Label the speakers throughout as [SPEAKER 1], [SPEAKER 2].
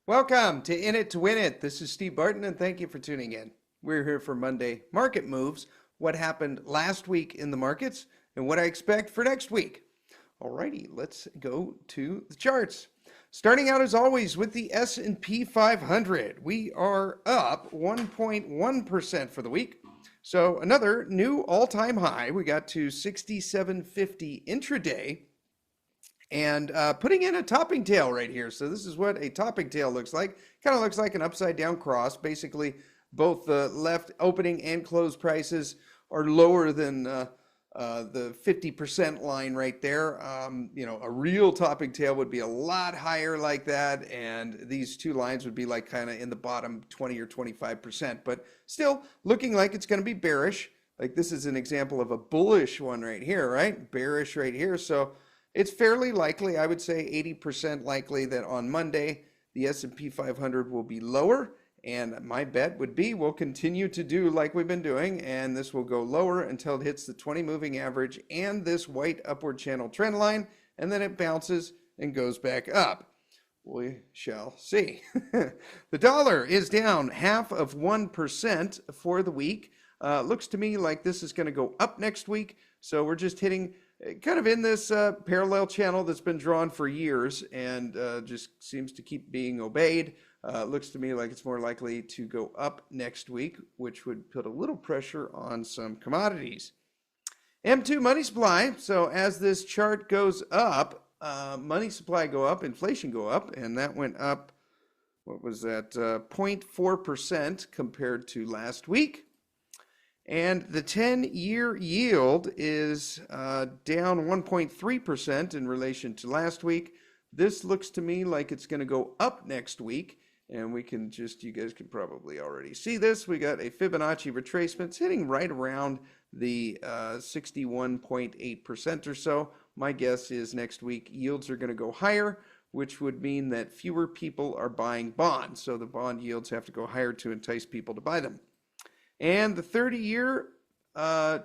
[SPEAKER 1] Welcome to In It to Win It. This is Steve Barton, and thank you for tuning in. We're here for Monday market moves, what happened last week in the markets, and what I expect for next week. Alrighty, let's go to the charts. Starting out as always with the S&P 500. We are up 1.1% for the week. So another new all-time high. We got to 6750 intraday. And putting in a topping tail right here. So this is what a topping tail looks like. Kind of looks like an upside down cross. Basically, both the left opening and close prices are lower than the 50% line right there. A real topping tail would be a lot higher like that. And these two lines would be like kind of in the bottom 20 or 25%. But still looking like it's going to be bearish. Like this is an example of a bullish one right here, right? Bearish right here. So it's fairly likely, I would say 80% likely, that on Monday, the S&P 500 will be lower. And my bet would be we'll continue to do like we've been doing, and this will go lower until it hits the 20 moving average and this white upward channel trend line, and then it bounces and goes back up. We shall see. The dollar is down 0.5% for the week. Looks to me like this is going to go up next week. So we're just hitting kind of in this parallel channel that's been drawn for years and just seems to keep being obeyed. Looks to me like it's more likely to go up next week, which would put a little pressure on some commodities. M2 money supply. So as this chart goes up, money supply go up, inflation go up, and that went up, what was that, 0.4% compared to last week. And the 10-year yield is down 1.3% in relation to last week. This looks to me like it's going to go up next week. And we can just, you guys can probably already see this. We got a Fibonacci retracement sitting right around the 61.8% or so. My guess is next week yields are going to go higher, which would mean that fewer people are buying bonds. So the bond yields have to go higher to entice people to buy them. And the 30-year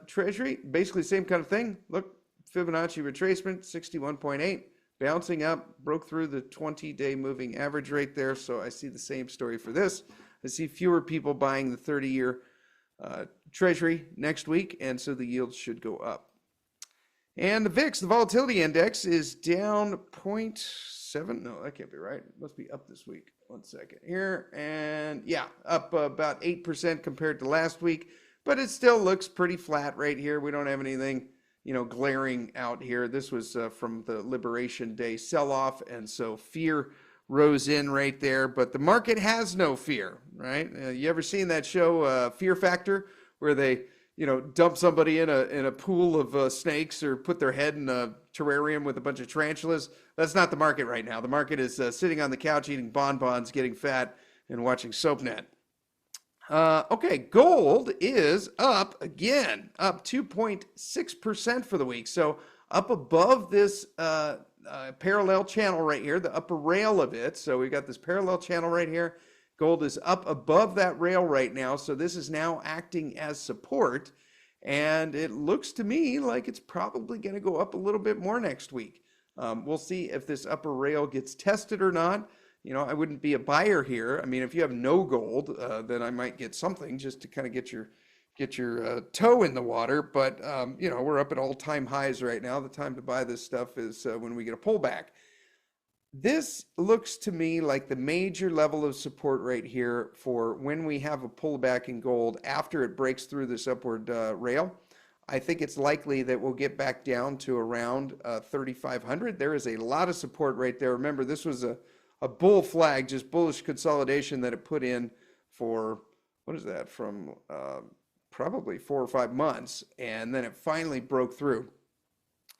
[SPEAKER 1] Treasury, basically same kind of thing. Look, Fibonacci retracement, 61.8, bouncing up, broke through the 20-day moving average right there. So I see the same story for this. I see fewer people buying the 30-year Treasury next week, and so the yields should go up. And the VIX, the volatility index, is down 0.7. No, that can't be right. It must be up this week. One second here. And yeah, up about 8% compared to last week. But it still looks pretty flat right here. We don't have anything, glaring out here. This was from the Liberation Day sell-off. And so fear rose in right there. But the market has no fear, right? You ever seen that show, Fear Factor, where they dump somebody in a pool of snakes or put their head in a terrarium with a bunch of tarantulas? That's not the market right now. The market is sitting on the couch eating bonbons, getting fat, and watching SoapNet. Okay, gold is up again, up 2.6% for the week. So up above this parallel channel right here, the upper rail of it. So we've got this parallel channel right here. Gold is up above that rail right now, so this is now acting as support, and it looks to me like it's probably going to go up a little bit more next week. We'll see if this upper rail gets tested or not. I wouldn't be a buyer here. I mean, if you have no gold, then I might get something just to kind of get your toe in the water. But we're up at all-time highs right now. The time to buy this stuff is when we get a pullback. This looks to me like the major level of support right here for when we have a pullback in gold after it breaks through this upward rail. I think it's likely that we'll get back down to around 3,500. There is a lot of support right there. Remember, this was a bull flag, just bullish consolidation that it put in for, what is that, from probably 4 or 5 months, and then it finally broke through.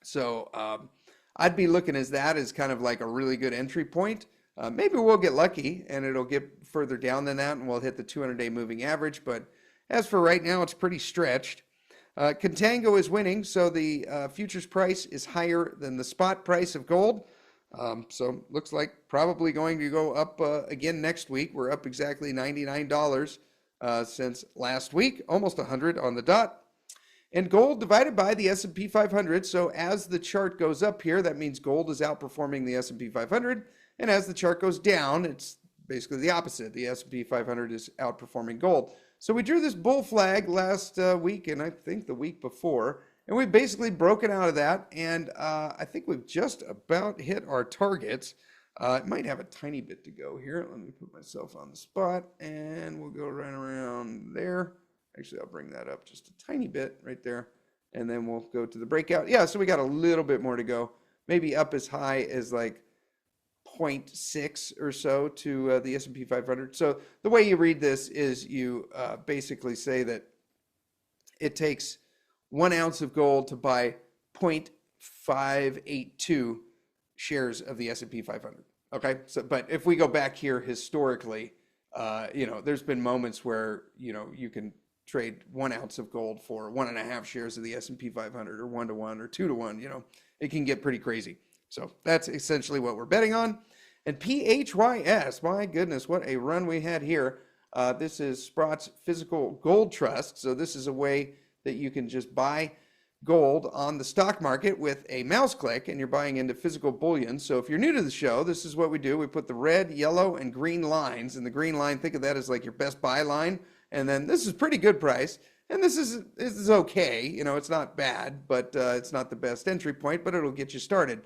[SPEAKER 1] So I'd be looking at that as kind of like a really good entry point. Maybe we'll get lucky and it'll get further down than that and we'll hit the 200-day moving average. But as for right now, it's pretty stretched. Contango is winning, so the futures price is higher than the spot price of gold. So looks like probably going to go up again next week. We're up exactly $99 since last week, almost 100 on the dot. And gold divided by the S&P 500. So as the chart goes up here, that means gold is outperforming the S&P 500. And as the chart goes down, it's basically the opposite. The S&P 500 is outperforming gold. So we drew this bull flag last week, and I think the week before, and we've basically broken out of that, and I think we've just about hit our targets. It might have a tiny bit to go here. Let me put myself on the spot, and we'll go right around there. Actually, I'll bring that up just a tiny bit right there, and then we'll go to the breakout. Yeah, so we got a little bit more to go, maybe up as high as like 0.6 or so to the S&P 500. So the way you read this is you basically say that it takes 1 ounce of gold to buy 0.582 shares of the S&P 500. Okay, so but if we go back here historically, there's been moments where you can trade 1 ounce of gold for 1.5 shares of the S&P 500, or 1 to 1 or 2 to 1. It can get pretty crazy. So that's essentially what we're betting on. And PHYS, my goodness, what a run we had here. This is Sprott's Physical Gold Trust. So this is a way that you can just buy gold on the stock market with a mouse click, and you're buying into physical bullion. So if you're new to the show, this is what we do. We put the red, yellow, and green lines. And the green line, think of that as like your best buy line. And then this is pretty good price. And this is okay. It's not bad, but it's not the best entry point, but it'll get you started.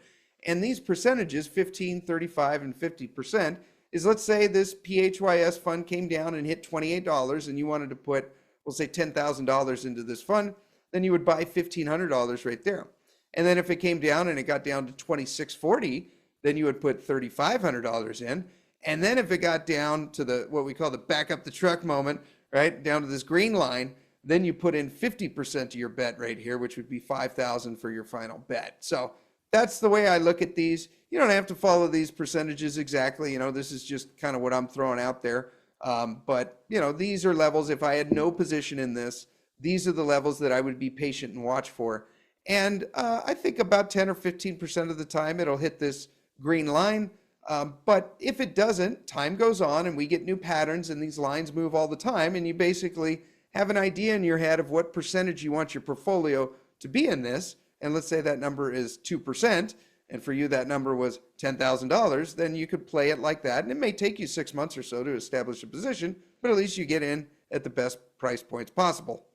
[SPEAKER 1] And these percentages, 15, 35, and 50%, is, let's say this PHYS fund came down and hit $28, and you wanted to put, we'll say $10,000 into this fund, then you would buy $1,500 right there. And then if it came down and it got down to $26.40, then you would put $3,500 in. And then if it got down to what we call the back up the truck moment, right, down to this green line, then you put in 50% of your bet right here, which would be $5,000 for your final bet. So that's the way I look at these. You don't have to follow these percentages exactly. This is just kind of what I'm throwing out there. But these are levels. If I had no position in this, these are the levels that I would be patient and watch for. And I think about 10 or 15% of the time it'll hit this green line. But if it doesn't, time goes on and we get new patterns, and these lines move all the time, and you basically have an idea in your head of what percentage you want your portfolio to be in this. And let's say that number is 2%, and for you that number was $10,000, then you could play it like that. And it may take you 6 months or so to establish a position, but at least you get in at the best price points possible.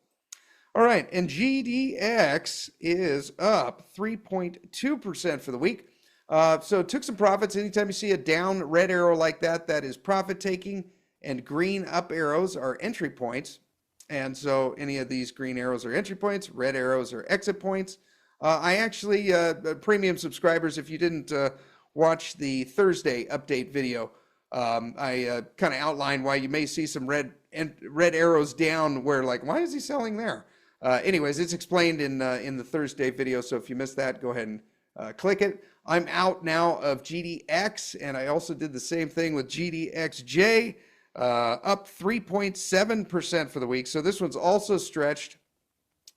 [SPEAKER 1] All right, and GDX is up 3.2% for the week. So it took some profits. Anytime you see a down red arrow like that, that is profit taking, and green up arrows are entry points. And so any of these green arrows are entry points, red arrows are exit points. I actually, premium subscribers, if you didn't watch the Thursday update video, I kind of outlined why you may see some red arrows down where, like, why is he selling there? Anyways, it's explained in the Thursday video, so if you missed that, go ahead and click it. I'm out now of GDX, and I also did the same thing with GDXJ, up 3.7% for the week. So this one's also stretched.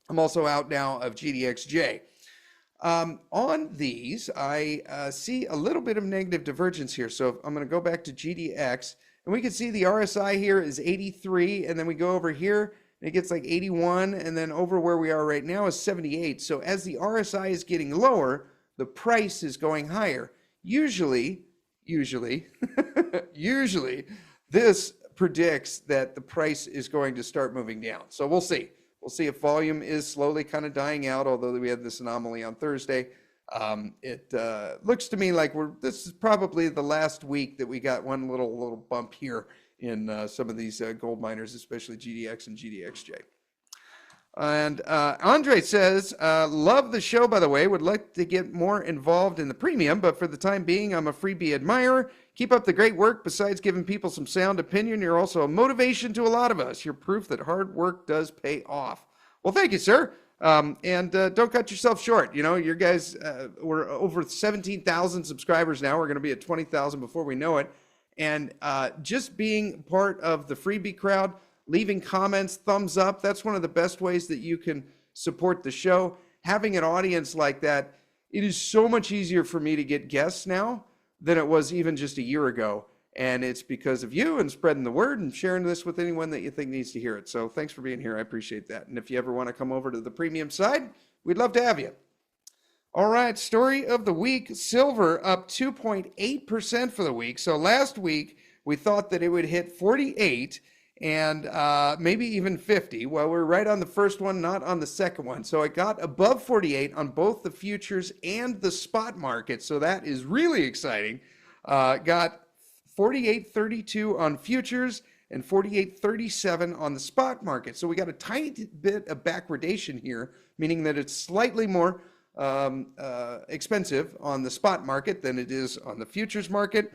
[SPEAKER 1] I'm also out now of GDXJ. On these, I see a little bit of negative divergence here. So I'm going to go back to GDX, and we can see the RSI here is 83, and then we go over here, and it gets like 81, and then over where we are right now is 78. So as the RSI is getting lower, the price is going higher. Usually, this predicts that the price is going to start moving down. So we'll see. We'll see if volume is slowly kind of dying out, although we had this anomaly on Thursday. It looks to me like this is probably the last week that we got one little bump here in some of these gold miners, especially GDX and GDXJ. And Andre says, love the show, by the way, would like to get more involved in the premium, but for the time being, I'm a freebie admirer. Keep up the great work. Besides giving people some sound opinion, you're also a motivation to a lot of us. You're proof that hard work does pay off. Well, thank you, sir. And don't cut yourself short. Your guys, we're over 17,000 subscribers now. We're going to be at 20,000 before we know it. And just being part of the freebie crowd, leaving comments, thumbs up, that's one of the best ways that you can support the show. Having an audience like that, it is so much easier for me to get guests now than it was even just a year ago. And it's because of you and spreading the word and sharing this with anyone that you think needs to hear it. So thanks for being here. I appreciate that. And if you ever want to come over to the premium side, we'd love to have you. All right, story of the week, silver up 2.8% for the week. So last week, we thought that it would hit 48 and maybe even 50. Well, we're right on the first one, not on the second one. So it got above 48 on both the futures and the spot market. So that is really exciting. Got 48.32 on futures and 48.37 on the spot market. So we got a tiny bit of backwardation here, meaning that it's slightly more expensive on the spot market than it is on the futures market.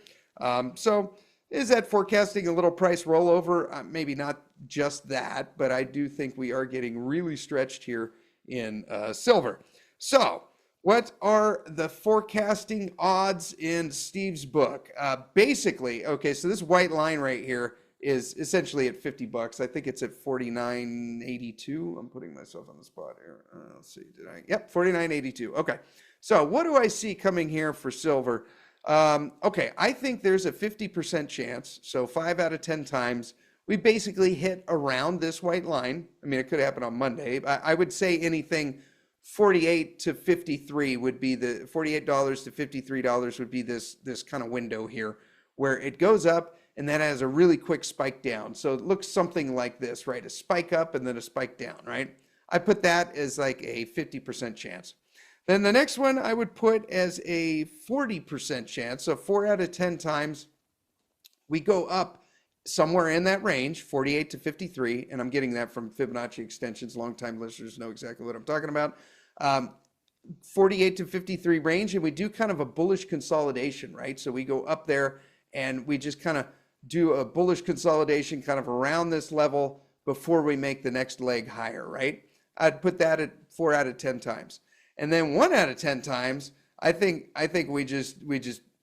[SPEAKER 1] So is that forecasting a little price rollover? Maybe not just that, but I do think we are getting really stretched here in silver. So what are the forecasting odds in Steve's book? Basically, okay, so this white line right here is essentially at 50 bucks. I think it's at 49.82. I'm putting myself on the spot here. Let's see, did I? Yep, 49.82. Okay, so what do I see coming here for silver? Okay, I think there's a 50% chance, so 5 out of 10 times, we basically hit around this white line. I mean, it could happen on Monday. I would say anything 48 to 53 would be the $48 to $53 would be this kind of window here where it goes up and then has a really quick spike down. So it looks something like this, right? A spike up and then a spike down, right? I put that as like a 50% chance. Then the next one I would put as a 40% chance. So 4 out of 10 times we go up somewhere in that range, 48 to 53, and I'm getting that from Fibonacci extensions. Longtime listeners know exactly what I'm talking about. 48 to 53 range, and we do kind of a bullish consolidation, right? So we go up there and we just kind of do a bullish consolidation kind of around this level before we make the next leg higher, right? I'd put that at 4 out of 10 times. And then 1 out of 10 times, I think we just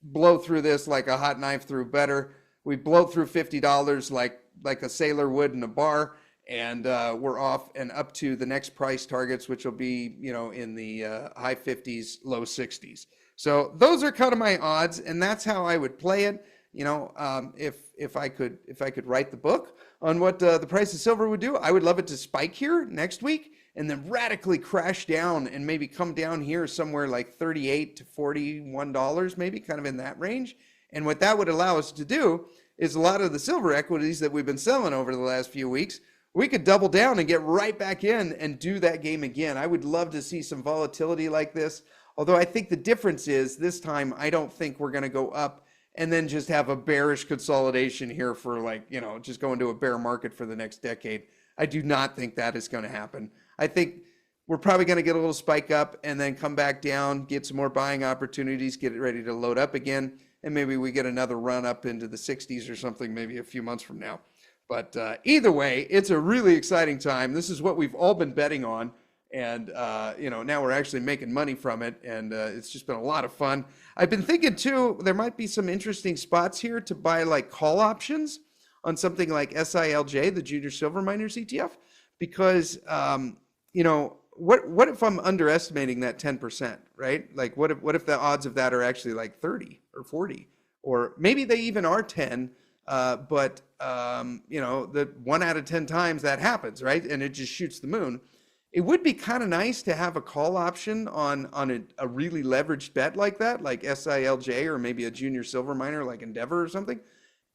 [SPEAKER 1] blow through this like a hot knife through butter. We blow through $50 like a sailor would in a bar, and we're off and up to the next price targets, which will be, you know, in the high 50s, low 60s. So those are kind of my odds, and that's how I would play it. You know, if I could write the book on what the price of silver would do, I would love it to spike here next week and then radically crash down and maybe come down here somewhere like $38 to $41, maybe kind of in that range. And what that would allow us to do is a lot of the silver equities that we've been selling over the last few weeks, we could double down and get right back in and do that game again. I would love to see some volatility like this. Although I think the difference is this time, I don't think we're going to go up and then just have a bearish consolidation here for like, you know, just go into a bear market for the next decade. I do not think that is going to happen. I think we're probably going to get a little spike up and then come back down, get some more buying opportunities, get it ready to load up again. And maybe we get another run up into the 60s or something, maybe a few months from now. But either way, it's a really exciting time. This is what we've all been betting on. And, you know, now we're actually making money from it. And it's just been a lot of fun. I've been thinking, too, there might be some interesting spots here to buy like call options on something like SILJ, the Junior Silver Miners ETF. Because, you know, what if I'm underestimating that 10%, right? Like, what if the odds of that are actually like 30 or 40? Or maybe they even are 10, but, you know, the 1 out of 10 times that happens, right? And it just shoots the moon. It would be kind of nice to have a call option on a really leveraged bet like that, like SILJ or maybe a junior silver miner like Endeavor or something.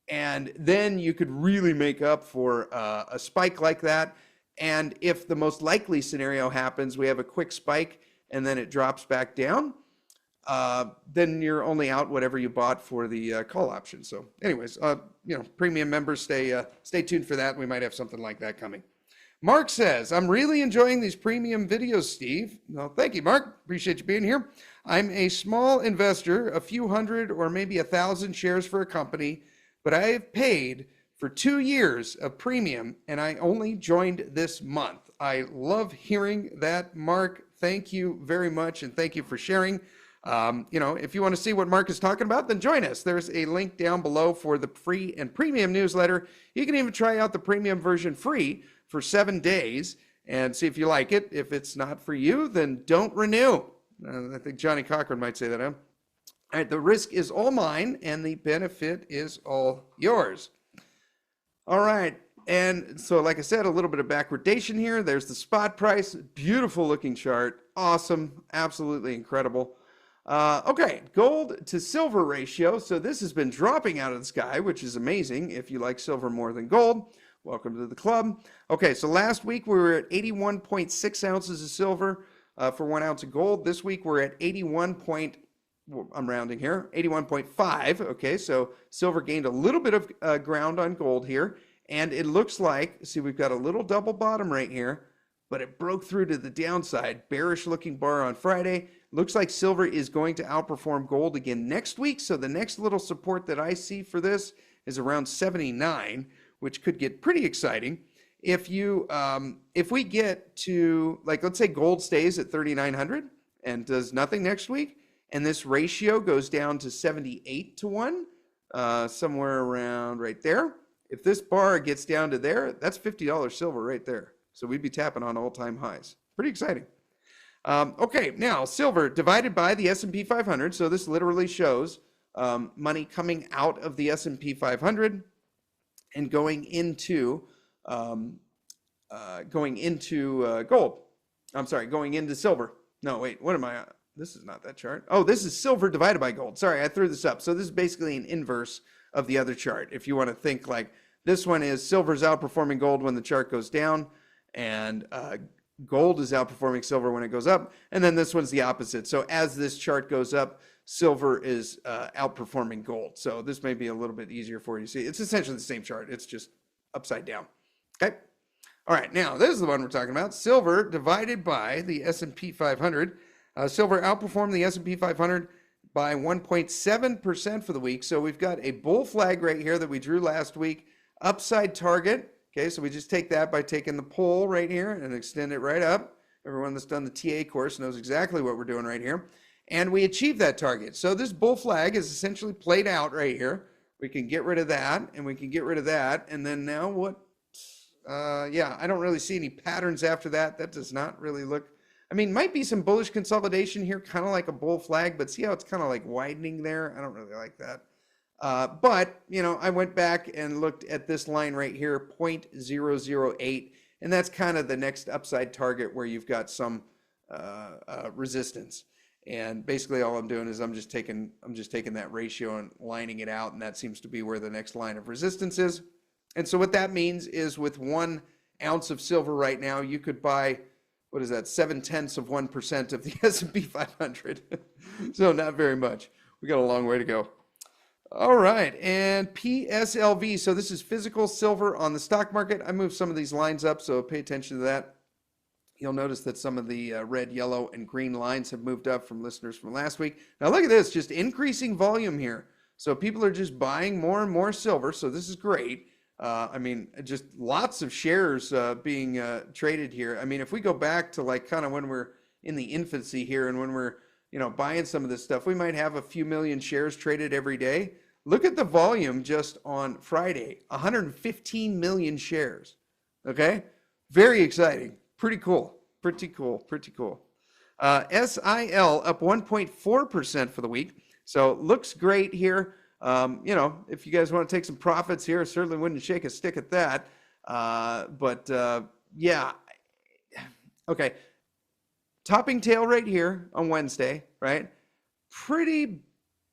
[SPEAKER 1] And then you could really make up for a spike like that. And if the most likely scenario happens, we have a quick spike and then it drops back down, then you're only out whatever you bought for the call option. So anyways, you know, premium members, stay tuned for that. We might have something like that coming. Mark says, I'm really enjoying these premium videos, Steve. Well, thank you, Mark. Appreciate you being here. I'm a small investor, a few hundred or maybe 1,000 shares for a company, but I have paid for 2 years of premium, and I only joined this month. I love hearing that, Mark. Thank you very much, and thank you for sharing. You know, if you want to see what Mark is talking about, then join us. There's a link down below for the free and premium newsletter. You can even try out the premium version free for 7 days and see if you like it. If it's not for you, then don't renew. I think Johnny Cochran might say that, huh? All right, the risk is all mine, and the benefit is all yours. All right, and so like I said, a little bit of backwardation here. There's the spot price, beautiful looking chart, awesome, absolutely incredible. Okay, gold to silver ratio. So this has been dropping out of the sky, which is amazing. If you like silver more than gold, welcome to the club. Okay, so last week we were at 81.6 ounces of silver for 1 ounce of gold. This week we're at 81. I'm rounding here, 81.5. Okay, so silver gained a little bit of ground on gold here. And it looks like, see, we've got a little double bottom right here, but it broke through to the downside. Bearish looking bar on Friday. Looks like silver is going to outperform gold again next week. So the next little support that I see for this is around 79, which could get pretty exciting. If we get to, like, let's say gold stays at 3,900 and does nothing next week, and this ratio goes down to 78 to 1, somewhere around right there. If this bar gets down to there, that's $50 silver right there. So we'd be tapping on all-time highs. Pretty exciting. Okay, now silver divided by the S&P 500. So this literally shows money coming out of the S&P 500 and going into gold. I'm sorry, going into silver. No, wait, what am I? This is not that chart. Oh, this is silver divided by gold. Sorry, I threw this up. So this is basically an inverse of the other chart. If you want to think like this one is silver's outperforming gold when the chart goes down, and gold is outperforming silver when it goes up, and then this one's the opposite. So as this chart goes up, silver is outperforming gold. So this may be a little bit easier for you to see. It's essentially the same chart. It's just upside down. Okay. All right. Now this is the one we're talking about. Silver divided by the S&P 500. Silver outperformed the S&P 500 by 1.7% for the week. So we've got a bull flag right here that we drew last week. Upside target. Okay, so we just take that by taking the pole right here and extend it right up. Everyone that's done the TA course knows exactly what we're doing right here. And we achieve that target. So this bull flag is essentially played out right here. We can get rid of that, and we can get rid of that. And then now what? Yeah, I don't really see any patterns after that. That does not really look, I mean, might be some bullish consolidation here, kind of like a bull flag, but see how it's kind of like widening there? I don't really like that. But, you know, I went back and looked at this line right here, 0.008, and that's kind of the next upside target where you've got some resistance. And basically all I'm doing is I'm just taking that ratio and lining it out, and that seems to be where the next line of resistance is. And so what that means is with 1 ounce of silver right now, you could buy, what is that, 0.7% of the S&P 500. So not very much. We got a long way to go. All right, and PSLV, so this is physical silver on the stock market. I moved some of these lines up, so pay attention to that. You'll notice that some of the red, yellow, and green lines have moved up from listeners from last week. Now look at this, just increasing volume here. So people are just buying more and more silver, so this is great. I mean, just lots of shares being traded here. I mean, if we go back to like kind of when we're in the infancy here and when we're, you know, buying some of this stuff, we might have a few million shares traded every day. Look at the volume just on Friday, 115 million shares. Okay, very exciting. Pretty cool. Pretty cool. Pretty cool. SIL up 1.4% for the week. So looks great here. You know, if you guys want to take some profits here, certainly wouldn't shake a stick at that. Yeah. Okay. Topping tail right here on Wednesday, right? Pretty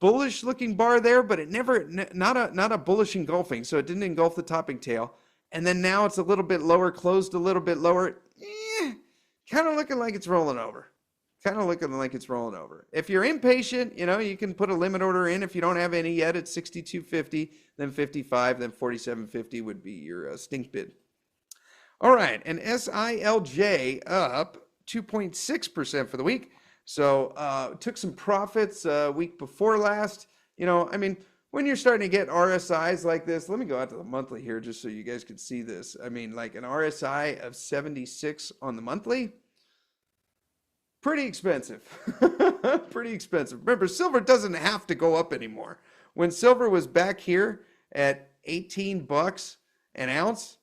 [SPEAKER 1] bullish looking bar there, but it never, not a bullish engulfing. So it didn't engulf the topping tail. And then now it's a little bit lower, closed a little bit lower. Kind of looking like it's rolling over. Kind of looking like it's rolling over. If you're impatient, you know, you can put a limit order in. If you don't have any yet, it's 62.50, then 55, then 47.50 would be your stink bid. All right, and SILJ up 2.6% for the week. So took some profits week before last. You know, I mean, when you're starting to get RSIs like this, let me go out to the monthly here just so you guys can see this. I mean, like an RSI of 76 on the monthly, pretty expensive. Pretty expensive. Remember, silver doesn't have to go up anymore. When silver was back here at 18 bucks an ounce,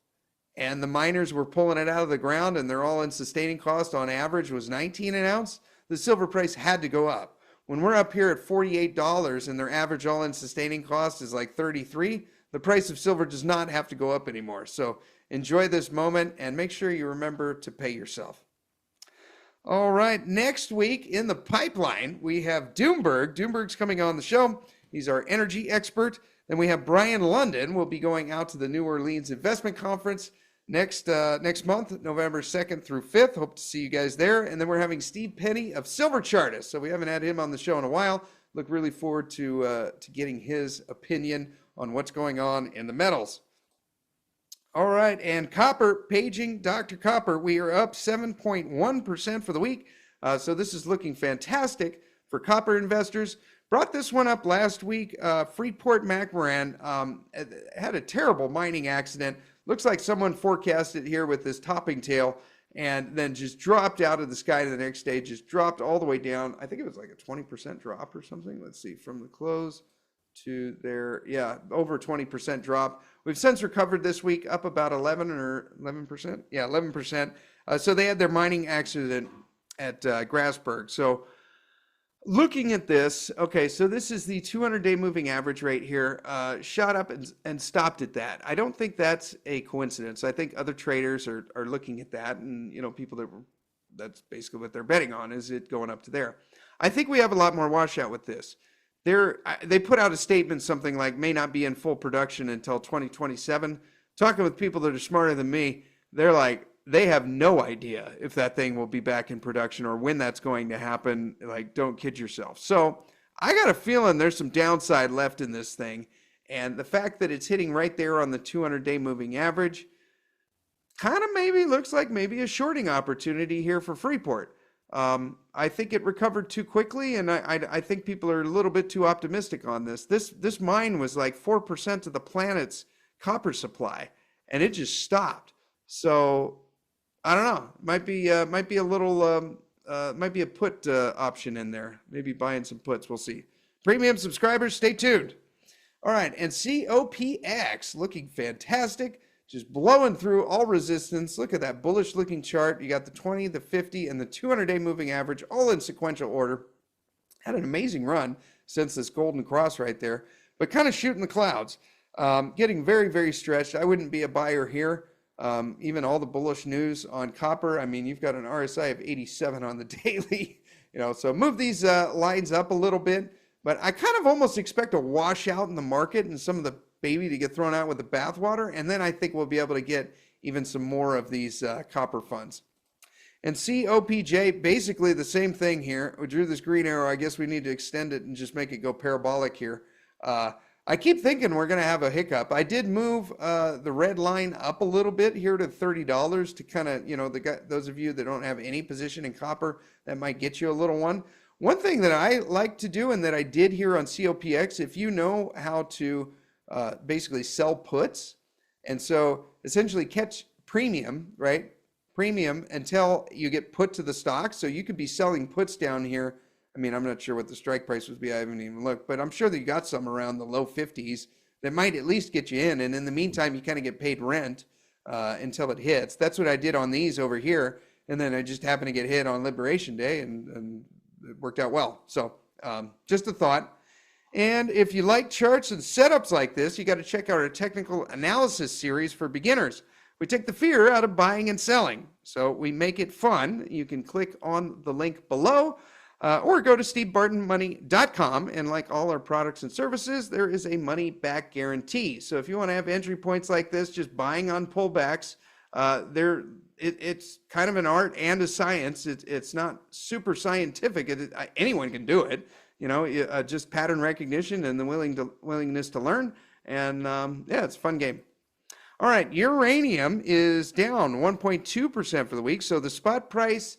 [SPEAKER 1] and the miners were pulling it out of the ground, and their all-in sustaining cost on average was 19 an ounce, the silver price had to go up. When we're up here at $48 and their average all-in sustaining cost is like 33, the price of silver does not have to go up anymore. So enjoy this moment and make sure you remember to pay yourself. All right, next week in the pipeline, we have Doomberg. Doomberg's coming on the show. He's our energy expert. Then we have Brian London. We'll be going out to the New Orleans Investment Conference next month, November 2nd through 5th. Hope to see you guys there. And then we're having Steve Penny of Silver Chartist. So we haven't had him on the show in a while. Look really forward to getting his opinion on what's going on in the metals. All right, and copper, paging Dr. Copper, we are up 7.1% for the week. So this is looking fantastic for copper investors. Brought this one up last week. Freeport-McMoRan had a terrible mining accident. Looks like someone forecasted here with this topping tail and then just dropped out of the sky the next day, just dropped all the way down. I think it was like a 20% drop or something. Let's see, from the close to there, yeah, over 20% drop. We've since recovered this week, up about 11%. Yeah, 11%. So they had their mining accident at Grasberg. So looking at this, okay, so this is the 200-day moving average right here, shot up and stopped at that. I don't think that's a coincidence. I think other traders are looking at that, and people that's basically what they're betting on, is it going up to there. I think we have a lot more washout with this. They put out a statement, something like may not be in full production until 2027. Talking with people that are smarter than me, they're like, they have no idea if that thing will be back in production or when that's going to happen. Like, don't kid yourself. So I got a feeling there's some downside left in this thing. And the fact that it's hitting right there on the 200-day moving average kind of maybe looks like maybe a shorting opportunity here for Freeport. I think it recovered too quickly, and I think people are a little bit too optimistic on this. This mine was like 4% of the planet's copper supply, and it just stopped. So I don't know. Might be a little might be a put option in there. Maybe buying some puts. We'll see. Premium subscribers, stay tuned. All right, and COPX looking fantastic. Just blowing through all resistance. Look at that bullish looking chart. You got the 20, the 50, and the 200-day moving average all in sequential order. Had an amazing run since this golden cross right there, but kind of shooting the clouds. Getting very, very stretched. I wouldn't be a buyer here. Even all the bullish news on copper. I mean, you've got an RSI of 87 on the daily, so move these lines up a little bit, but I kind of almost expect a washout in the market and some of the baby to get thrown out with the bathwater, and then I think we'll be able to get even some more of these copper funds. And COPJ, basically the same thing here. We drew this green arrow. I guess we need to extend it and just make it go parabolic here. I keep thinking we're going to have a hiccup. I did move the red line up a little bit here to $30 to kind of, those of you that don't have any position in copper, that might get you a little one. One thing that I like to do and that I did here on COPX, if you know how to basically sell puts, and so essentially catch premium, right? Premium until you get put to the stock. So you could be selling puts down here. I mean, I'm not sure what the strike price would be. I haven't even looked, but I'm sure that you got some around the low 50s that might at least get you in. And in the meantime, you kind of get paid rent until it hits. That's what I did on these over here. And then I just happened to get hit on Liberation Day, and it worked out well. So just a thought. And if you like charts and setups like this, you got to check out our technical analysis series for beginners. We take the fear out of buying and selling, so we make it fun. You can click on the link below or go to stevebartonmoney.com, and like all our products and services, there is a money back guarantee. So if you want to have entry points like this, just buying on pullbacks, it's kind of an art and a science. It's not super scientific. Anyone can do it. Just pattern recognition and the willingness to learn. And yeah, it's a fun game. All right, uranium is down 1.2% for the week. So the spot price,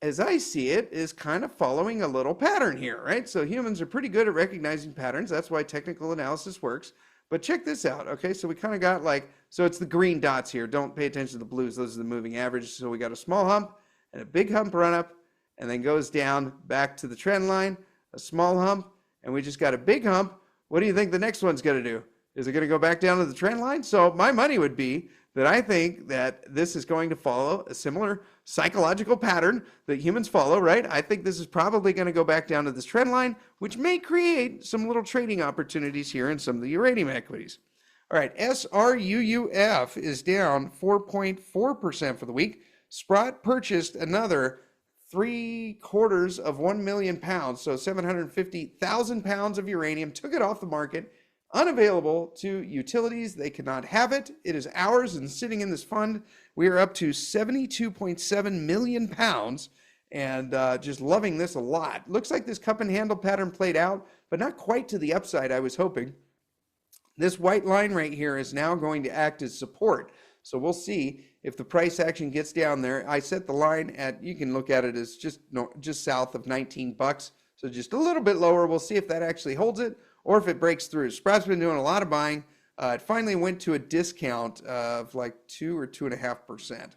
[SPEAKER 1] as I see it, is kind of following a little pattern here, right? So humans are pretty good at recognizing patterns. That's why technical analysis works. But check this out, okay? So we kind of got so it's the green dots here. Don't pay attention to the blues. Those are the moving averages. So we got a small hump and a big hump run up, and then goes down back to the trend line. A small hump, and we just got a big hump. What do you think the next one's going to do? Is it going to go back down to the trend line? So my money would be that I think that this is going to follow a similar psychological pattern that humans follow, right? I think this is probably going to go back down to this trend line, which may create some little trading opportunities here in some of the uranium equities. All right, SRUUF is down 4.4% for the week. Sprott purchased another 3/4 of 1 million pounds, so 750,000 pounds of uranium, took it off the market, unavailable to utilities. They cannot have it. It is ours and sitting in this fund. We are up to 72.7 million pounds and just loving this a lot. Looks like this cup and handle pattern played out, but not quite to the upside I was hoping. This white line right here is now going to act as support. So we'll see if the price action gets down there. I set the line at, you can look at it as just south of 19 bucks. So just a little bit lower. We'll see if that actually holds it or if it breaks through. Sprout's been doing a lot of buying. It finally went to a discount of like 2 or 2.5%.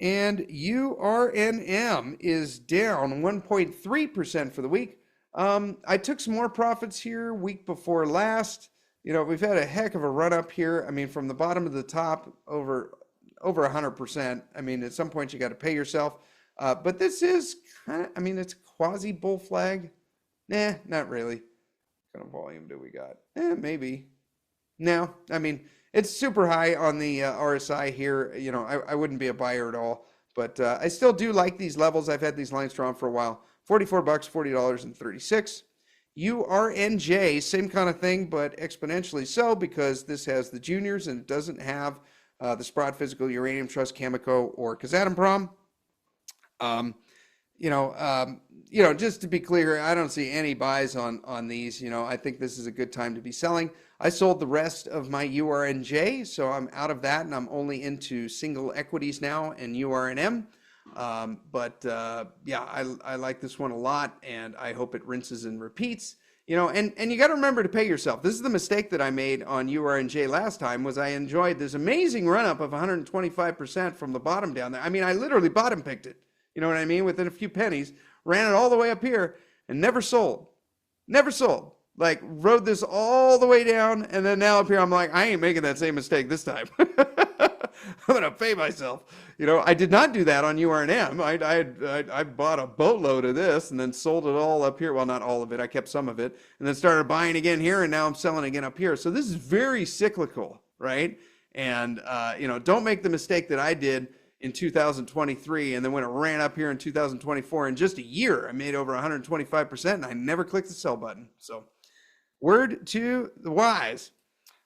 [SPEAKER 1] And URNM is down 1.3% for the week. I took some more profits here week before last. You know, we've had a heck of a run up here. I mean, from the bottom to the top, over 100%. I mean, at some point you got to pay yourself. But this is kind of, I mean, it's quasi bull flag. Nah, not really. What kind of volume do we got? Maybe. No, I mean, it's super high on the RSI here. You know, I wouldn't be a buyer at all. But I still do like these levels. I've had these lines drawn for a while. 44 bucks, $40.36. URNJ, same kind of thing, but exponentially so because this has the juniors and it doesn't have the Sprott Physical, Uranium Trust, Cameco, or Kazatomprom. Just to be clear, I don't see any buys on these. You know, I think this is a good time to be selling. I sold the rest of my URNJ, so I'm out of that, and I'm only into single equities now and URNM. I like this one a lot, and I hope it rinses and repeats. You know, and you got to remember to pay yourself. This is the mistake that I made on URNJ last time, was I enjoyed this amazing run up of 125% from the bottom down there. I mean, I literally bottom picked it. You know what I mean? Within a few pennies, ran it all the way up here and never sold. Never sold. Like, rode this all the way down, and then now up here, I'm like, I ain't making that same mistake this time. I'm going to pay myself. You know, I did not do that on URNM. I bought a boatload of this and then sold it all up here. Well, not all of it. I kept some of it and then started buying again here, and now I'm selling again up here. So this is very cyclical, right? And, don't make the mistake that I did in 2023, and then when it ran up here in 2024, in just a year, I made over 125%, and I never clicked the sell button. So word to the wise.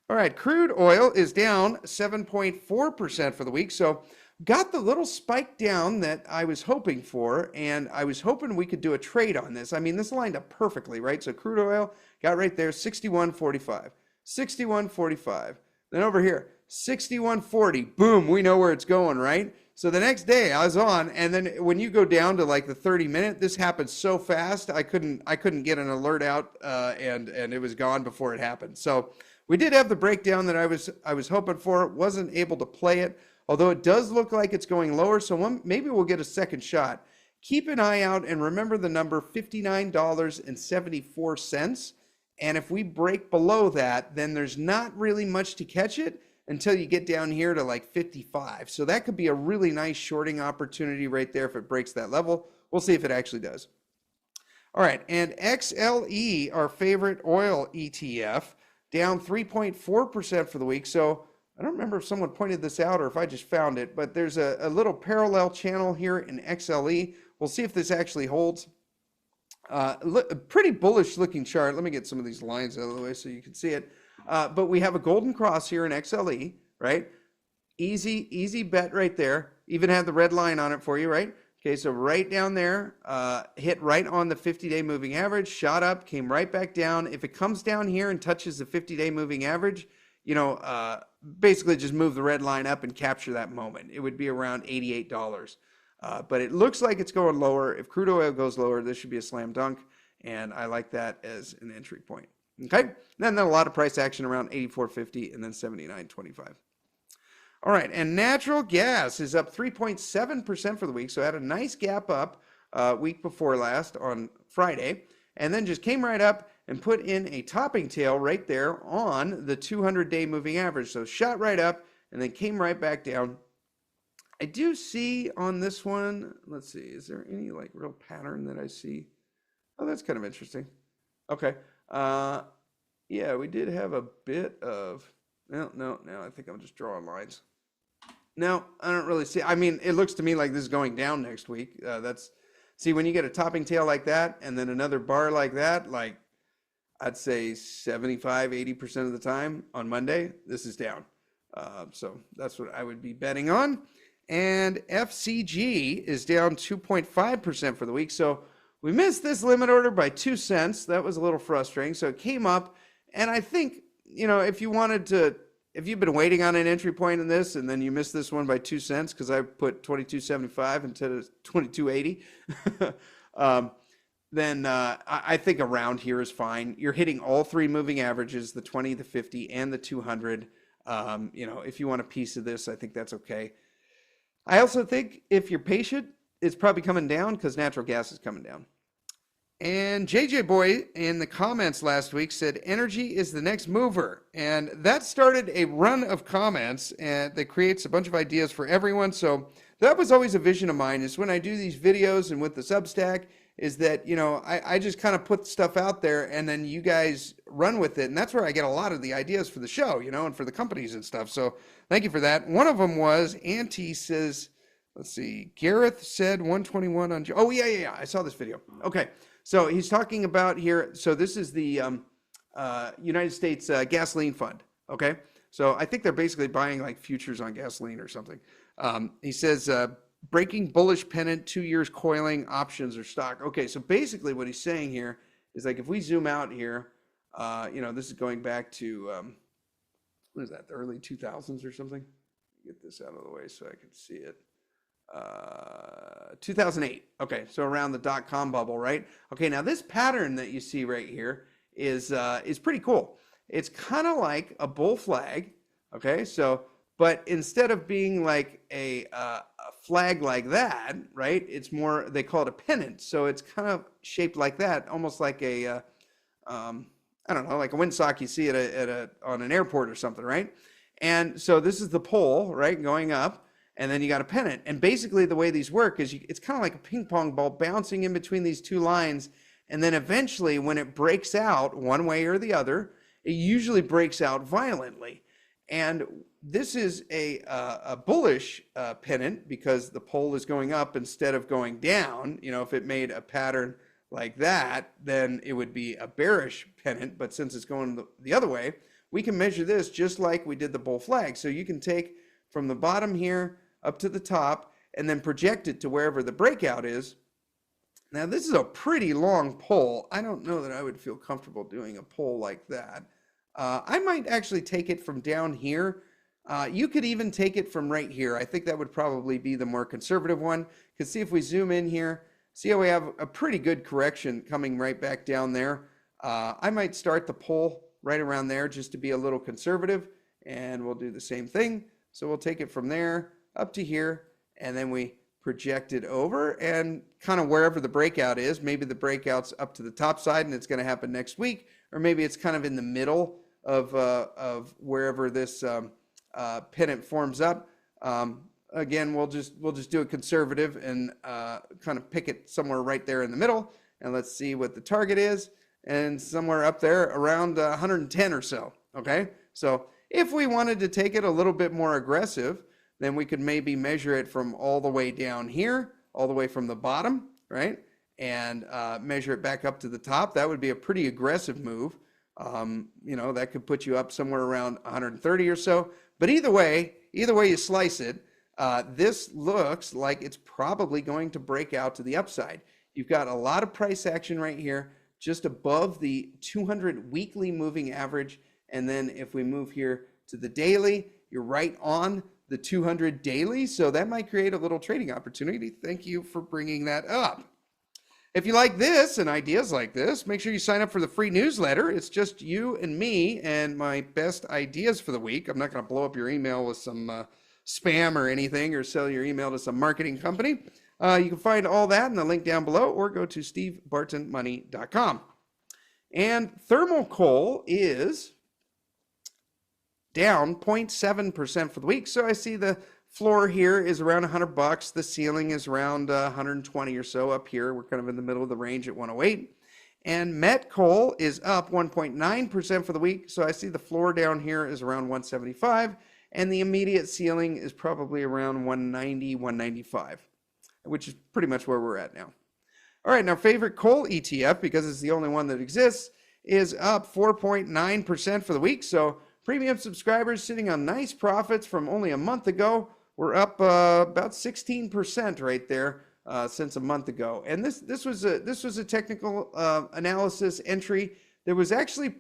[SPEAKER 1] All right, crude oil is down 7.4% for the week. So got the little spike down that I was hoping for, and I was hoping we could do a trade on this. I mean, this lined up perfectly, right? So crude oil got right there, 61.45, 61.45. Then over here, 61.40. Boom, we know where it's going, right? So the next day I was on, and then when you go down to like the 30-minute, this happened so fast I couldn't get an alert out, and it was gone before it happened. So we did have the breakdown that I was hoping for. Wasn't able to play it, although it does look like it's going lower. So maybe we'll get a second shot. Keep an eye out and remember the number $59.74. And if we break below that, then there's not really much to catch it until you get down here to like 55. So that could be a really nice shorting opportunity right there if it breaks that level. We'll see if it actually does. All right, and XLE, our favorite oil ETF, down 3.4% for the week. So I don't remember if someone pointed this out or if I just found it, but there's a little parallel channel here in XLE. We'll see if this actually holds. A pretty bullish looking chart. Let me get some of these lines out of the way so you can see it. But we have a golden cross here in XLE, right? Easy bet right there. Even had the red line on it for you, right? Okay, so right down there, hit right on the 50-day moving average, shot up, came right back down. If it comes down here and touches the 50-day moving average, basically just move the red line up and capture that moment. It would be around $88. But it looks like it's going lower. If crude oil goes lower, this should be a slam dunk, and I like that as an entry point. Okay, then a lot of price action around 84.50 and then 79.25. All right, and natural gas is up 3.7% for the week, so had a nice gap up week before last on Friday, and then just came right up and put in a topping tail right there on the 200-day moving average. So shot right up and then came right back down. I do see on this one, let's see, is there any like real pattern that I see? Oh, that's kind of interesting. Okay. Yeah, we did have a bit of, no, I think I'm just drawing lines. No, I don't really see. I mean, it looks to me like this is going down next week. See, when you get a topping tail like that and then another bar like that, like I'd say 75, 80% of the time on Monday, this is down. So that's what I would be betting on. And FCG is down 2.5% for the week. So we missed this limit order by 2 cents. That was a little frustrating. So it came up. And I think, if you wanted to, if you've been waiting on an entry point in this and then you missed this one by 2 cents because I put 22.75 instead of 22.80, then I think around here is fine. You're hitting all three moving averages, the 20, the 50, and the 200. If you want a piece of this, I think that's okay. I also think if you're patient, it's probably coming down because natural gas is coming down. And JJ Boy in the comments last week said energy is the next mover. And that started a run of comments and that creates a bunch of ideas for everyone. So that was always a vision of mine, is when I do these videos and with the Substack, is that, I just kind of put stuff out there and then you guys run with it. And that's where I get a lot of the ideas for the show, and for the companies and stuff. So thank you for that. One of them was Auntie says, let's see, Gareth said 121 on, oh yeah, I saw this video. Okay. So he's talking about here, so this is the United States Gasoline Fund, okay? So I think they're basically buying like futures on gasoline or something. He says, breaking bullish pennant, 2 years coiling, options or stock. Okay, so basically what he's saying here is like if we zoom out here, this is going back to, what is that, the early 2000s or something? Get this out of the way so I can see it. 2008. Okay, so around the dot-com bubble, right? Okay, now this pattern that you see right here is pretty cool. It's kind of like a bull flag. Okay, so but instead of being like a flag like that, right? It's more, they call it a pennant. So it's kind of shaped like that, almost like a I don't know, like a windsock you see on an airport or something, right? And so this is the pole, right, going up. And then you got a pennant. And basically the way these work is it's kind of like a ping pong ball bouncing in between these two lines. And then eventually when it breaks out one way or the other, it usually breaks out violently. And this is a bullish pennant because the pole is going up instead of going down. If it made a pattern like that, then it would be a bearish pennant. But since it's going the other way, we can measure this just like we did the bull flag. So you can take from the bottom here up to the top and then project it to wherever the breakout is. Now this is a pretty long pole. I don't know that I would feel comfortable doing a pole like that. I might actually take it from down here. You could even take it from right here. I think that would probably be the more conservative one. Because see if we zoom in here, see how we have a pretty good correction coming right back down there. I might start the pole right around there just to be a little conservative, and we'll do the same thing. So we'll take it from there up to here, and then we project it over and kind of wherever the breakout is. Maybe the breakout's up to the top side and it's going to happen next week, or maybe it's kind of in the middle of wherever this pennant forms up. Again, we'll just do a conservative and kind of pick it somewhere right there in the middle, and let's see what the target is, and somewhere up there around 110 or so. Okay, so if we wanted to take it a little bit more aggressive, then we could maybe measure it from all the way down here, all the way from the bottom, right? And measure it back up to the top. That would be a pretty aggressive move. That could put you up somewhere around 130 or so. But either way you slice it, this looks like it's probably going to break out to the upside. You've got a lot of price action right here, just above the 200 weekly moving average. And then if we move here to the daily, you're right on the 200 daily. So that might create a little trading opportunity. Thank you for bringing that up. If you like this and ideas like this, make sure you sign up for the free newsletter. It's just you and me and my best ideas for the week. I'm not going to blow up your email with some spam or anything, or sell your email to some marketing company. You can find all that in the link down below, or go to stevebartonmoney.com. And thermal coal is down 0.7% for the week. So I see the floor here is around $100. The ceiling is around 120 or so up here. We're kind of in the middle of the range at 108. And met coal is up 1.9% for the week. So I see the floor down here is around 175. and the immediate ceiling is probably around 190, 195, which is pretty much where we're at now. All right, and our favorite coal ETF, because it's the only one that exists, is up 4.9% for the week. So premium subscribers sitting on nice profits from only a month ago. We're up about 16% right there since a month ago. And this was a technical analysis entry. There was actually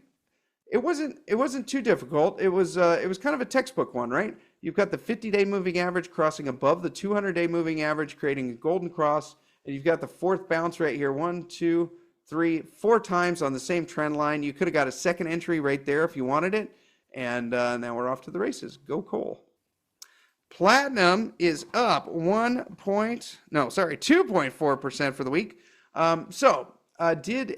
[SPEAKER 1] it wasn't too difficult. It was kind of a textbook one, right? You've got the 50-day moving average crossing above the 200-day moving average, creating a golden cross, and you've got the fourth bounce right here, 1, 2, 3, 4 times on the same trend line. You could have got a second entry right there if you wanted it, and now we're off to the races. Go coal. Platinum is up 2.4% for the week. Did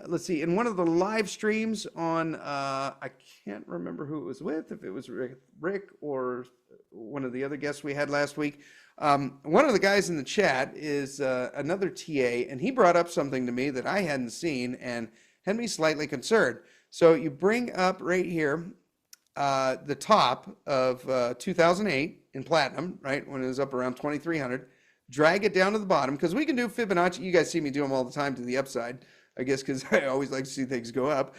[SPEAKER 1] let's see, in one of the live streams on, I can't remember who it was with, if it was Rick or one of the other guests we had last week. One of the guys in the chat is another TA, and he brought up something to me that I hadn't seen and had me slightly concerned. So you bring up right here the top of 2008 in platinum, right, when it was up around 2,300. Drag it down to the bottom, because we can do Fibonacci. You guys see me do them all the time to the upside, I guess, because I always like to see things go up.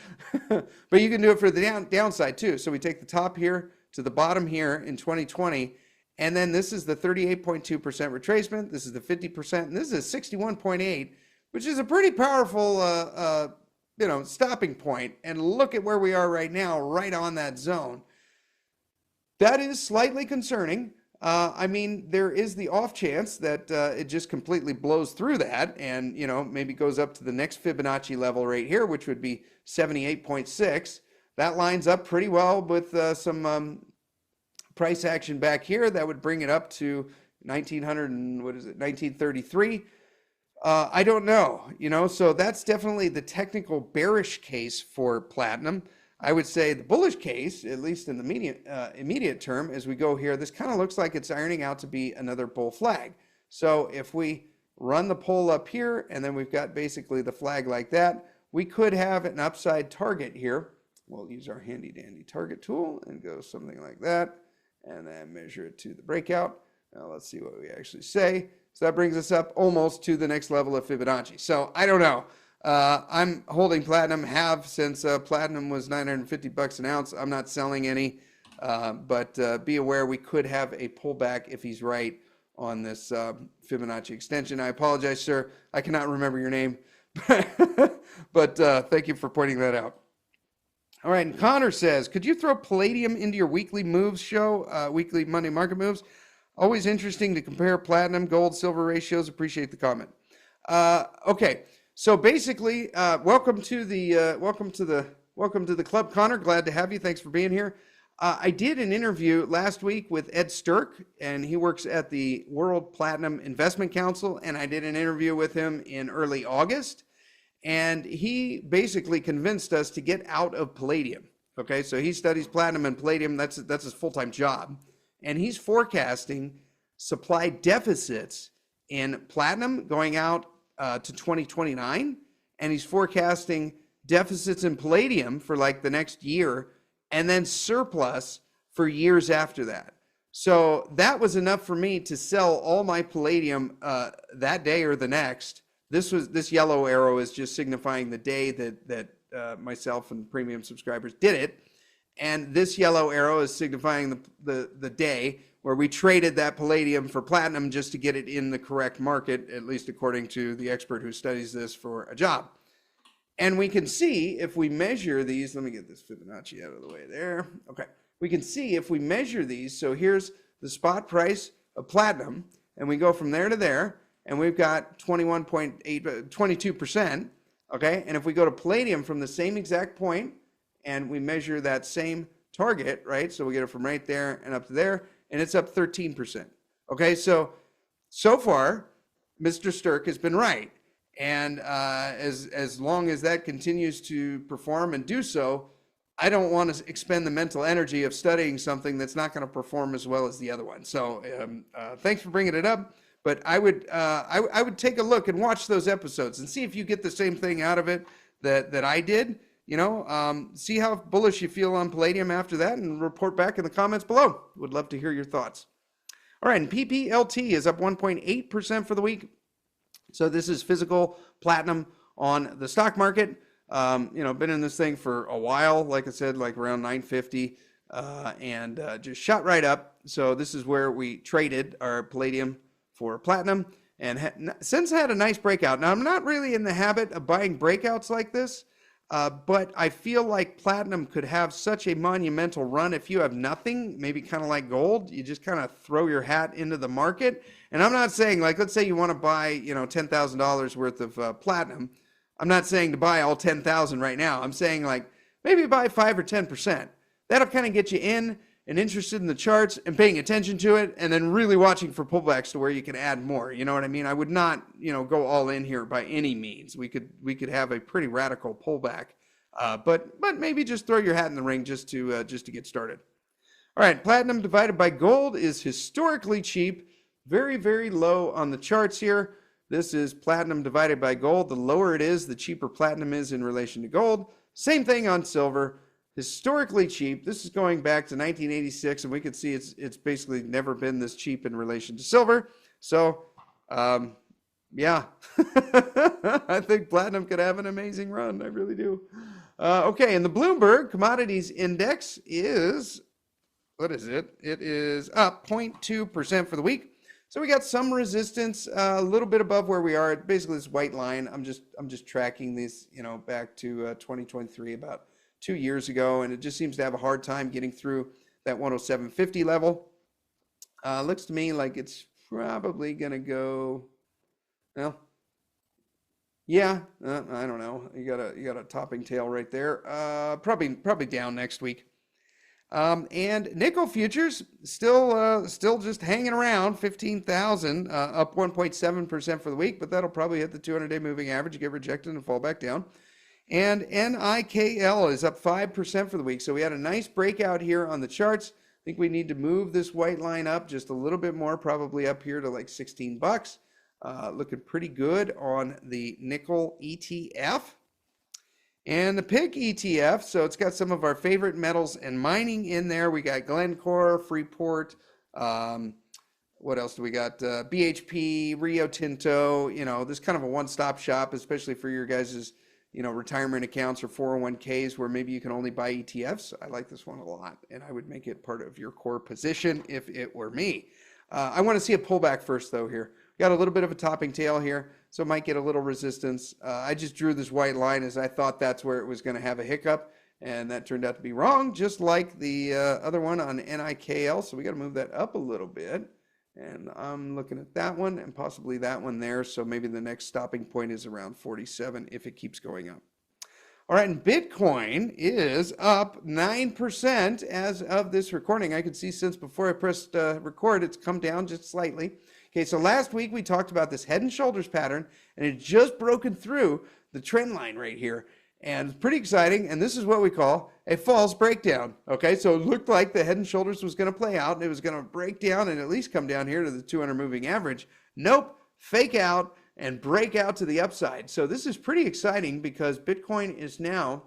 [SPEAKER 1] But you can do it for the downside too. So we take the top here to the bottom here in 2020, and then this is the 38.2% retracement. This is the 50%, and this is 61.8, which is a pretty powerful, stopping point. And look at where we are right now, right on that zone. That is slightly concerning. I mean, there is the off chance that it just completely blows through that and, maybe goes up to the next Fibonacci level right here, which would be 78.6. That lines up pretty well with some price action back here. That would bring it up to 1933. I don't know, so that's definitely the technical bearish case for platinum. I would say the bullish case, at least in the immediate term, as we go here, this kind of looks like it's ironing out to be another bull flag. So if we run the pole up here, and then we've got basically the flag like that, we could have an upside target here. We'll use our handy dandy target tool and go something like that, and then measure it to the breakout. Now let's see what we actually say. So that brings us up almost to the next level of Fibonacci. So I don't know. I'm holding platinum, have since platinum was $950 an ounce. I'm not selling any, but be aware we could have a pullback if he's right on this Fibonacci extension. I apologize, sir. I cannot remember your name, but thank you for pointing that out. All right, and Connor says, could you throw Palladium into your weekly moves show, weekly Monday market moves? Always interesting to compare platinum, gold, silver ratios. Appreciate the comment. Okay. So basically, welcome to the club, Connor. Glad to have you. Thanks for being here. I did an interview last week with Ed Stirk, and he works at the World Platinum Investment Council, and I did an interview with him in early August, and he basically convinced us to get out of palladium. Okay, so he studies platinum and palladium. That's his full-time job, and he's forecasting supply deficits in platinum going out to 2029, and he's forecasting deficits in palladium for like the next year, and then surplus for years after that. So that was enough for me to sell all my palladium that day or the next. This yellow arrow is just signifying the day that myself and premium subscribers did it, and this yellow arrow is signifying the day where we traded that palladium for platinum just to get it in the correct market, at least according to the expert who studies this for a job. And we can see if we measure these, let me get this Fibonacci out of the way there. Okay, we can see if we measure these, so here's the spot price of platinum, and we go from there to there, and we've got 22%, okay? And if we go to palladium from the same exact point, and we measure that same target, right? So we get it from right there and up to there, and it's up 13%. Okay, so far, Mr. Stirk has been right. And as long as that continues to perform and do so, I don't want to expend the mental energy of studying something that's not going to perform as well as the other one. So thanks for bringing it up. But I would take a look and watch those episodes and see if you get the same thing out of it that I did. See how bullish you feel on Palladium after that and report back in the comments below. Would love to hear your thoughts. All right, and PPLT is up 1.8% for the week. So this is physical platinum on the stock market. Been in this thing for a while, like I said, like around 950, and just shot right up. So this is where we traded our Palladium for platinum, and since had a nice breakout. Now, I'm not really in the habit of buying breakouts like this, but I feel like platinum could have such a monumental run if you have nothing, maybe kind of like gold. You just kind of throw your hat into the market. And I'm not saying, like, let's say you want to buy, $10,000 worth of platinum. I'm not saying to buy all 10,000 right now. I'm saying, like, maybe buy 5 or 10%. That'll kind of get you in and interested in the charts and paying attention to it, and then really watching for pullbacks to where you can add more. You know what I mean? I would not, go all in here by any means. We could have a pretty radical pullback, but maybe just throw your hat in the ring just to get started. All right, platinum divided by gold is historically cheap, very, very low on the charts here. This is platinum divided by gold. The lower it is, the cheaper platinum is in relation to gold. Same thing on silver. Historically cheap. This is going back to 1986, and we can see it's basically never been this cheap in relation to silver. So, yeah, I think platinum could have an amazing run. I really do. Okay, and the Bloomberg Commodities Index is, what is it? It is up 0.2% for the week. So we got some resistance, a little bit above where we are. Basically, this white line. I'm just tracking these, back to 2023 about 2 years ago, and it just seems to have a hard time getting through that 107.50 level. Looks to me like it's probably going to go, well, yeah, I don't know. You got a topping tail right there. Probably down next week. And nickel futures still just hanging around 15,000, up 1.7% for the week, but that'll probably hit the 200-day moving average, get rejected, and fall back down. And NIKL is up 5% for the week. So we had a nice breakout here on the charts. I think we need to move this white line up just a little bit more, probably up here to like 16 bucks. Looking pretty good on the nickel ETF. And the PIC ETF, so it's got some of our favorite metals and mining in there. We got Glencore, Freeport, what else do we got? BHP, Rio Tinto, this kind of a one-stop shop, especially for your guys's retirement accounts or 401ks where maybe you can only buy ETFs. I like this one a lot, and I would make it part of your core position if it were me. I want to see a pullback first, though, here. Got a little bit of a topping tail here, so it might get a little resistance. I just drew this white line as I thought that's where it was going to have a hiccup, and that turned out to be wrong, just like the other one on NIKL. So we got to move that up a little bit. And I'm looking at that one and possibly that one there. So maybe the next stopping point is around 47 if it keeps going up. All right, and Bitcoin is up 9% as of this recording. I could see since before I pressed record, it's come down just slightly. Okay, so last week we talked about this head and shoulders pattern, and it just broken through the trend line right here. And it's pretty exciting, and this is what we call a false breakdown. Okay, so it looked like the head and shoulders was going to play out, and it was going to break down and at least come down here to the 200 moving average. Nope, fake out and break out to the upside. So this is pretty exciting because Bitcoin is now,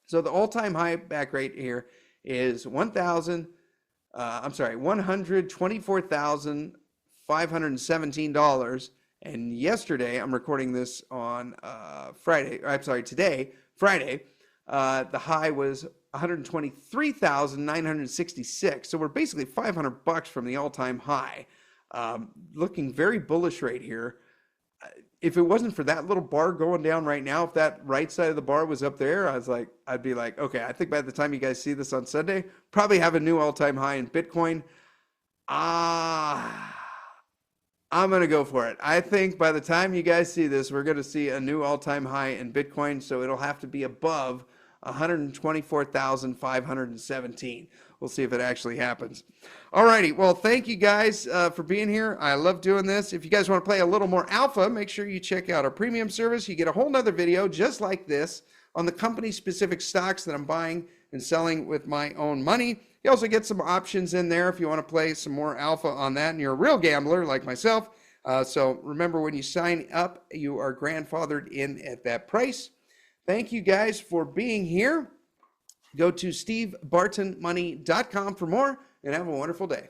[SPEAKER 1] so the all-time high back rate here is $124,517. And yesterday, I'm recording this on today, Friday, the high was $123,966. So we're basically $500 from the all-time high. Looking very bullish right here. If it wasn't for that little bar going down right now, if that right side of the bar was up there, I'd be like, okay, I think by the time you guys see this on Sunday, probably have a new all-time high in Bitcoin. I'm going to go for it. I think by the time you guys see this, we're going to see a new all-time high in Bitcoin, so it'll have to be above 124,517. We'll see if it actually happens. All righty. Well, thank you guys for being here. I love doing this. If you guys want to play a little more alpha, make sure you check out our premium service. You get a whole nother video just like this on the company-specific stocks that I'm buying and selling with my own money. You also get some options in there if you want to play some more alpha on that and you're a real gambler like myself. So remember, when you sign up, you are grandfathered in at that price. Thank you guys for being here. Go to stevebartonmoney.com for more and have a wonderful day.